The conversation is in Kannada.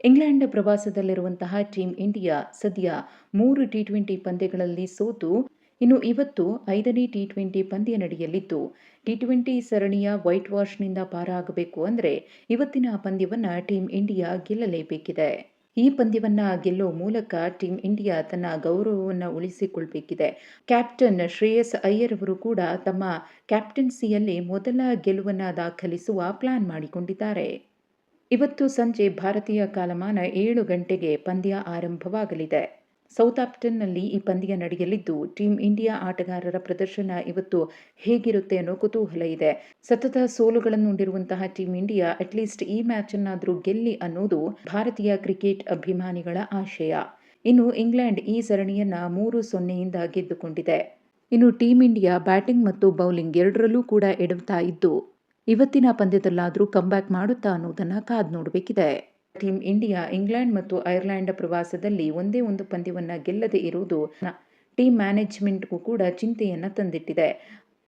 ಇಂಗ್ಲೆಂಡ್ ಪ್ರವಾಸದಲ್ಲಿರುವಂತಹ ಟೀಂ ಇಂಡಿಯಾ ಸದ್ಯ 3 ಟಿ20 ಪಂದ್ಯಗಳಲ್ಲಿ ಸೋತು ಇನ್ನು ಇವತ್ತು 5ನೇ ಟಿ20 ಪಂದ್ಯ ನಡೆಯಲಿದ್ದು, ಟಿ20 ಸರಣಿಯ ವೈಟ್ ವಾಶ್ನಿಂದ ಪಾರಾಗಬೇಕು ಅಂದರೆ ಇವತ್ತಿನ ಪಂದ್ಯವನ್ನ ಟೀಂ ಇಂಡಿಯಾ ಗೆಲ್ಲಲೇಬೇಕಿದೆ. ಈ ಪಂದ್ಯವನ್ನ ಗೆಲ್ಲುವ ಮೂಲಕ ಟೀಂ ಇಂಡಿಯಾ ತನ್ನ ಗೌರವವನ್ನು ಉಳಿಸಿಕೊಳ್ಬೇಕಿದೆ. ಕ್ಯಾಪ್ಟನ್ ಶ್ರೇಯಸ್ ಅಯ್ಯರ್ ಅವರು ಕೂಡ ತಮ್ಮ ಕ್ಯಾಪ್ಟನ್ಸಿಯಲ್ಲಿ ಮೊದಲ ಗೆಲುವನ್ನು ದಾಖಲಿಸುವ ಪ್ಲಾನ್ ಮಾಡಿಕೊಂಡಿದ್ದಾರೆ. ಇವತ್ತು ಸಂಜೆ ಭಾರತೀಯ ಕಾಲಮಾನ 7 ಗಂಟೆಗೆ ಪಂದ್ಯ ಆರಂಭವಾಗಲಿದೆ. ಸೌತಾಂಪ್ಟನ್ನಲ್ಲಿ ಈ ಪಂದ್ಯ ನಡೆಯಲಿದ್ದು, ಟೀಂ ಇಂಡಿಯಾ ಆಟಗಾರರ ಪ್ರದರ್ಶನ ಇವತ್ತು ಹೇಗಿರುತ್ತೆ ಅನ್ನೋ ಕುತೂಹಲ ಇದೆ. ಸತತ ಸೋಲುಗಳನ್ನುಂಡಿರುವಂತಹ ಟೀಂ ಇಂಡಿಯಾ ಅಟ್ಲೀಸ್ಟ್ ಈ ಮ್ಯಾಚ್ ಅನ್ನಾದರೂ ಗೆಲ್ಲಿ ಅನ್ನೋದು ಭಾರತೀಯ ಕ್ರಿಕೆಟ್ ಅಭಿಮಾನಿಗಳ ಆಶಯ. ಇನ್ನು ಇಂಗ್ಲೆಂಡ್ ಈ ಸರಣಿಯನ್ನ 3-0ಯಿಂದ ಗೆದ್ದುಕೊಂಡಿದೆ. ಇನ್ನು ಟೀಂ ಇಂಡಿಯಾ ಬ್ಯಾಟಿಂಗ್ ಮತ್ತು ಬೌಲಿಂಗ್ ಎರಡರಲ್ಲೂ ಕೂಡ ಎಡವ್ತಾ ಇದ್ದು, ಇವತ್ತಿನ ಪಂದ್ಯದಲ್ಲಾದರೂ ಕಂಬ್ಯಾಕ್ ಮಾಡುತ್ತಾ ಅನ್ನೋದನ್ನ ಕಾದು ನೋಡಬೇಕಿದೆ. ಟೀಂ ಇಂಡಿಯಾ ಇಂಗ್ಲೆಂಡ್ ಮತ್ತು ಐರ್ಲೆಂಡ್ ಪ್ರವಾಸದಲ್ಲಿ ಒಂದೇ ಒಂದು ಪಂದ್ಯವನ್ನ ಗೆಲ್ಲದೆ ಇರುವುದು ಟೀಂ ಮ್ಯಾನೇಜ್ಮೆಂಟ್ಗೂ ಕೂಡ ಚಿಂತೆಯನ್ನ ತಂದಿಟ್ಟಿದೆ.